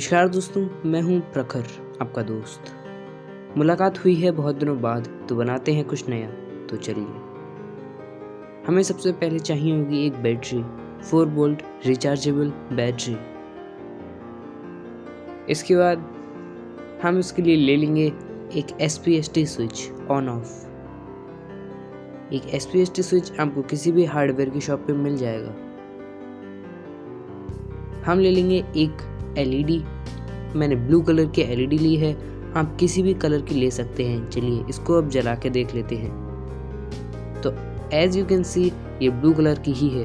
नमस्कार दोस्तों, मैं हूं प्रखर, आपका दोस्त। मुलाकात हुई है बहुत दिनों बाद, तो बनाते हैं कुछ नया। तो चलिए, हमें सबसे पहले चाहिए होगी एक बैटरी, 4 वोल्ट रिचार्जेबल बैटरी। इसके बाद हम इसके लिए ले लेंगे एक SPST स्विच ऑन ऑफ। एक SPST स्विच आपको किसी भी हार्डवेयर की शॉप पे मिल जाएगा। हम ले लेंगे एक LED। मैंने ब्लू कलर की LED ली है, आप किसी भी कलर की ले सकते हैं। चलिए इसको अब जला के देख लेते हैं। तो एज यू कैन सी ये ब्लू कलर की ही है।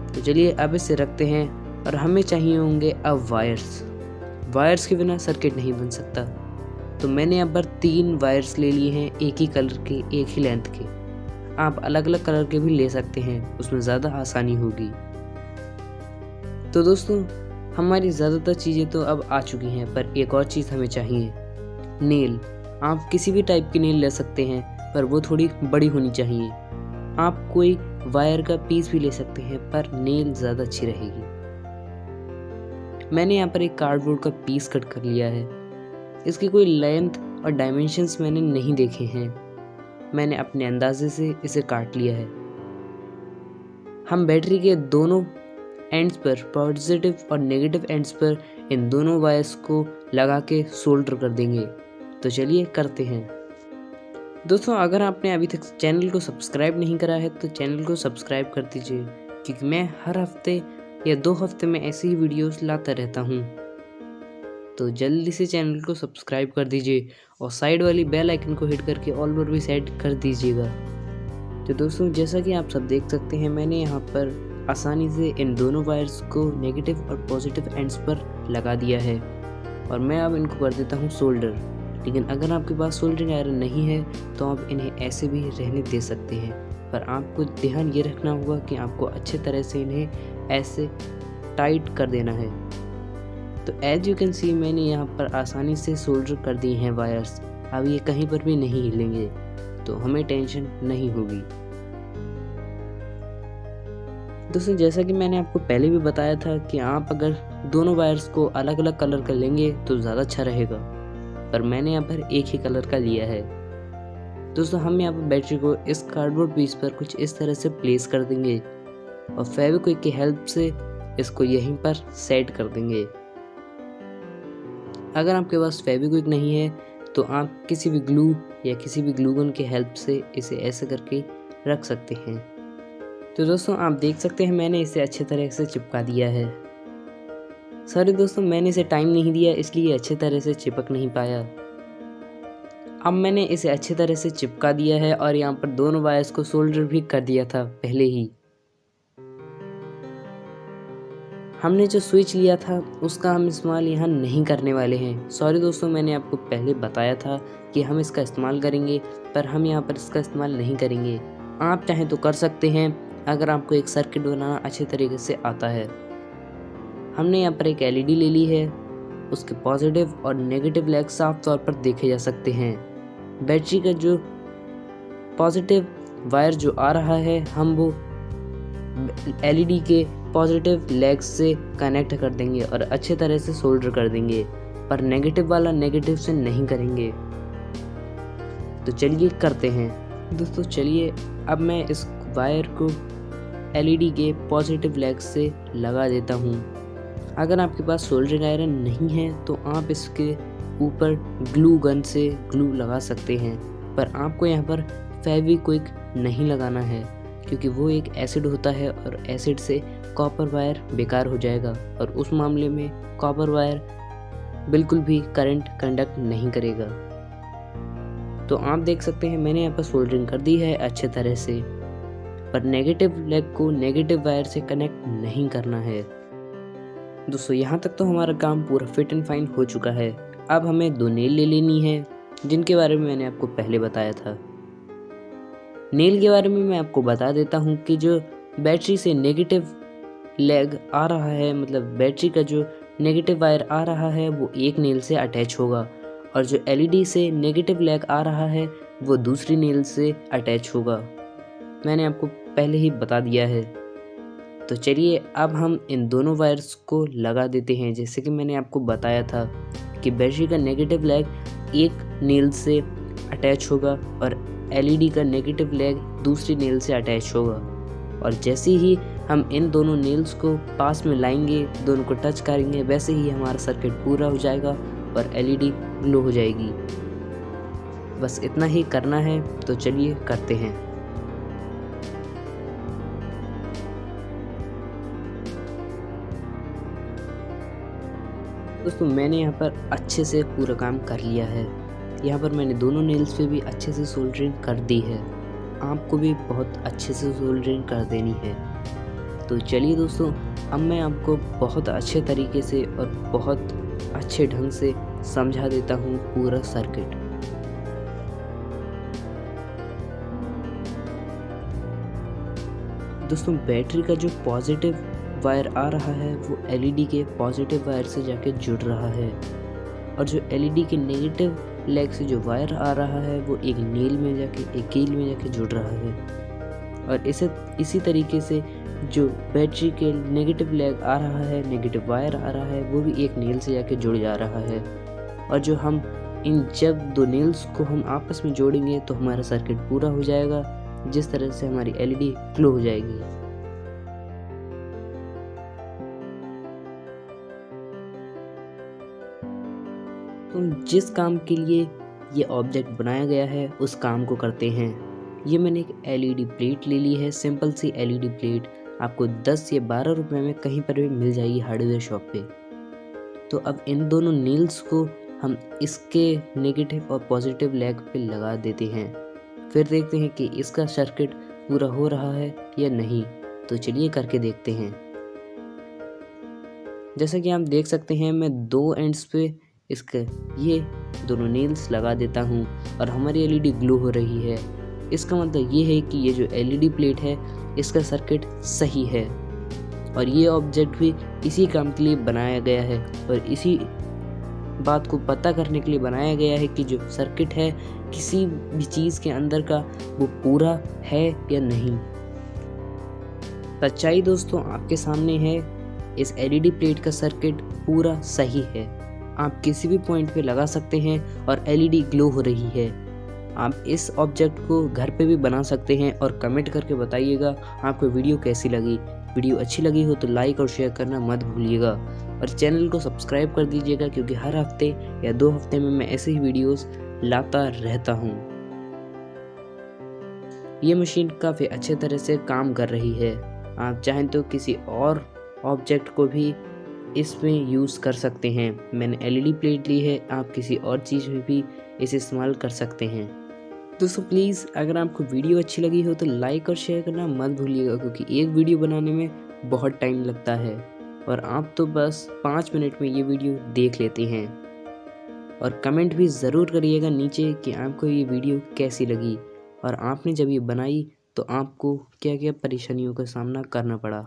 तो चलिए अब इसे रखते हैं और हमें चाहिए होंगे अब वायर्स के बिना सर्किट नहीं बन सकता। तो मैंने यहाँ पर 3 वायर्स ले लिए हैं, एक ही कलर के, एक ही लेंथ के। आप अलग अलग कलर के भी ले सकते हैं, उसमें ज़्यादा आसानी होगी। तो दोस्तों, हमारी ज़्यादातर चीज़ें तो अब आ चुकी हैं, पर एक और चीज़ हमें चाहिए, नेल। आप किसी भी टाइप की नेल ले सकते हैं, पर वो थोड़ी बड़ी होनी चाहिए। आप कोई वायर का पीस भी ले सकते हैं, पर नेल ज़्यादा अच्छी रहेगी। मैंने यहाँ पर एक कार्डबोर्ड का पीस कट कर लिया है। इसकी कोई लेंथ और डायमेंशंस मैंने नहीं देखे हैं, मैंने अपने अंदाजे से इसे काट लिया है। हम बैटरी के दोनों एंड्स पर, पॉजिटिव और नेगेटिव एंड्स पर, इन दोनों वायर्स को लगा के सोल्डर कर देंगे। तो चलिए करते हैं। दोस्तों, अगर आपने अभी तक चैनल को सब्सक्राइब नहीं करा है तो चैनल को सब्सक्राइब कर दीजिए, क्योंकि मैं हर हफ्ते या 2 हफ्ते में ऐसी ही वीडियोस लाता रहता हूँ। तो जल्दी से चैनल को सब्सक्राइब कर दीजिए और साइड वाली बेल आइकन को हिट करके ऑल पर भी सेट कर दीजिएगा। तो दोस्तों, जैसा कि आप सब देख सकते हैं, मैंने यहाँ पर आसानी से इन दोनों वायर्स को नेगेटिव और पॉजिटिव एंड्स पर लगा दिया है और मैं अब इनको कर देता हूँ सोल्डर। लेकिन अगर आपके पास सोल्डरिंग आयरन नहीं है तो आप इन्हें ऐसे भी रहने दे सकते हैं, पर आपको ध्यान ये रखना होगा कि आपको अच्छे तरह से इन्हें ऐसे टाइट कर देना है। तो एज यू कैन सी, मैंने यहाँ पर आसानी से सोल्डर कर दिए हैं वायर्स। अब ये कहीं पर भी नहीं हिलेंगे, तो हमें टेंशन नहीं होगी। दोस्तों, जैसा कि मैंने आपको पहले भी बताया था कि आप अगर दोनों वायर्स को अलग अलग कलर का लेंगे तो ज़्यादा अच्छा रहेगा, पर मैंने यहाँ पर एक ही कलर का लिया है। दोस्तों, हम यहाँ पर बैटरी को इस कार्डबोर्ड पीस पर कुछ इस तरह से प्लेस कर देंगे और फेविक्विक की हेल्प से इसको यहीं पर सेट कर देंगे। अगर आपके पास फेविक्विक नहीं है तो आप किसी भी ग्लू या किसी भी ग्लू गन की हेल्प से इसे ऐसे करके रख सकते हैं। तो दोस्तों, आप देख सकते हैं मैंने इसे अच्छे तरह से चिपका दिया है। सॉरी दोस्तों, मैंने इसे टाइम नहीं दिया, इसलिए अच्छे तरह से चिपक नहीं पाया। अब मैंने इसे अच्छे तरह से चिपका दिया है और यहाँ पर दोनों वायर्स को सोल्डर भी कर दिया था पहले ही। हमने जो स्विच लिया था उसका हम इस्तेमाल यहाँ नहीं करने वाले हैं। सॉरी दोस्तों, मैंने आपको पहले बताया था कि हम इसका इस्तेमाल करेंगे, पर हम यहाँ पर इसका इस्तेमाल नहीं करेंगे। आप चाहें तो कर सकते हैं अगर आपको एक सर्किट बनाना अच्छे तरीके से आता है। हमने यहाँ पर एक LED ले ली है, उसके पॉजिटिव और नेगेटिव लेग साफ तौर पर देखे जा सकते हैं। बैटरी का जो पॉजिटिव वायर जो आ रहा है, हम वो LED के पॉजिटिव लेग्स से कनेक्ट कर देंगे और अच्छे तरह से सोल्डर कर देंगे, पर नेगेटिव वाला नेगेटिव से नहीं करेंगे। तो चलिए करते हैं। दोस्तों, चलिए अब मैं इस वायर को LED के पॉजिटिव लेग्स से लगा देता हूँ। अगर आपके पास सोल्डरिंग आयरन नहीं है तो आप इसके ऊपर ग्लू गन से ग्लू लगा सकते हैं, पर आपको यहाँ पर फेविक्विक नहीं लगाना है, क्योंकि वो एक एसिड होता है और एसिड से कॉपर वायर बेकार हो जाएगा और उस मामले में कॉपर वायर बिल्कुल भी करंट कंडक्ट नहीं करेगा। तो आप देख सकते हैं मैंने यहाँ पर सोल्डरिंग कर दी है अच्छे तरह से, पर नेगेटिव लेग को नेगेटिव वायर से कनेक्ट नहीं करना है। दोस्तों, यहाँ तक तो हमारा काम पूरा फिट एंड फाइन हो चुका है। अब हमें 2 नेल ले लेनी है, जिनके बारे में मैंने आपको पहले बताया था। नेल के बारे में मैं आपको बता देता हूँ कि जो बैटरी से नेगेटिव लेग आ रहा है, मतलब बैटरी का जो नेगेटिव वायर आ रहा है, वो एक नेल से अटैच होगा और जो LED से नेगेटिव लेग आ रहा है वो दूसरी नेल से अटैच होगा। मैंने आपको पहले ही बता दिया है। तो चलिए अब हम इन दोनों वायर्स को लगा देते हैं। जैसे कि मैंने आपको बताया था कि बैटरी का नेगेटिव लेग एक नेल से अटैच होगा और एलईडी का नेगेटिव लेग दूसरी नेल से अटैच होगा, और जैसे ही हम इन दोनों नेल्स को पास में लाएंगे, दोनों को टच करेंगे, वैसे ही हमारा सर्किट पूरा हो जाएगा और एलईडी ग्लो हो जाएगी। बस इतना ही करना है, तो चलिए करते हैं। दोस्तों मैंने यहाँ पर अच्छे से पूरा काम कर लिया है। यहाँ पर मैंने दोनों नेल्स पे भी अच्छे से सोल्डरिंग कर दी है। आपको भी बहुत अच्छे से सोल्डरिंग कर देनी है। तो चलिए दोस्तों, अब मैं आपको बहुत अच्छे तरीके से और बहुत अच्छे ढंग से समझा देता हूँ पूरा सर्किट। दोस्तों बैटरी का जो पॉजिटिव वायर आ रहा है वो एलईडी के पॉजिटिव वायर से जाके जुड़ रहा है, और जो एलईडी के नेगेटिव लेग से जो वायर आ रहा है वो एक कील में जाके जुड़ रहा है। और इसी तरीके से जो बैटरी के नेगेटिव लेग आ रहा है, नेगेटिव वायर आ रहा है, वो भी एक नील से जाके जुड़ जा रहा है। और जो हम जब दो नील्स को हम आपस में जोड़ेंगे तो हमारा सर्किट पूरा हो जाएगा, जिस तरह से हमारी एलईडी ग्लो हो जाएगी। तो जिस काम के लिए ये ऑब्जेक्ट बनाया गया है उस काम को करते हैं। ये मैंने एक एलईडी प्लेट ले ली है, सिंपल सी एलईडी प्लेट। आपको 10 या 12 रुपए में कहीं पर भी मिल जाएगी हार्डवेयर शॉप पे। तो अब इन दोनों नील्स को हम इसके नेगेटिव और पॉजिटिव लेग पे लगा देते हैं। फिर देखते हैं कि इसका सर्किट पूरा हो रहा है या नहीं। तो चलिए करके देखते हैं। जैसा कि आप देख सकते हैं, मैं दो एंड्स पे इसके ये दोनों नील्स लगा देता हूँ और हमारी एलईडी ग्लो हो रही है। इसका मतलब ये है कि ये जो एलईडी प्लेट है इसका सर्किट सही है, और ये ऑब्जेक्ट भी इसी काम के लिए बनाया गया है और इसी बात को पता करने के लिए बनाया गया है कि जो सर्किट है किसी भी चीज़ के अंदर का वो पूरा है या नहीं। सच्चाई दोस्तों आपके सामने है, इस एलईडी प्लेट का सर्किट पूरा सही है। आप किसी भी पॉइंट पे लगा सकते हैं और एलईडी ग्लो हो रही है। आप इस ऑब्जेक्ट को घर पे भी बना सकते हैं और कमेंट करके बताइएगा आपको वीडियो कैसी लगी। वीडियो अच्छी लगी हो तो लाइक और शेयर करना मत भूलिएगा, और चैनल को सब्सक्राइब कर दीजिएगा, क्योंकि हर हफ्ते या 2 हफ्ते में मैं ऐसे ही वीडियोस लाता रहता हूँ। ये मशीन काफ़ी अच्छे तरह से काम कर रही है। आप चाहें तो किसी और ऑब्जेक्ट को भी इसमें यूज़ कर सकते हैं। मैंने एलईडी प्लेट ली है, आप किसी और चीज़ में भी इसे इस्तेमाल कर सकते हैं। दोस्तों प्लीज़ अगर आपको वीडियो अच्छी लगी हो तो लाइक और शेयर करना मत भूलिएगा, क्योंकि एक वीडियो बनाने में बहुत टाइम लगता है और आप तो बस 5 मिनट में ये वीडियो देख लेते हैं। और कमेंट भी ज़रूर करिएगा नीचे कि आपको ये वीडियो कैसी लगी और आपने जब ये बनाई तो आपको क्या क्या परेशानियों का सामना करना पड़ा।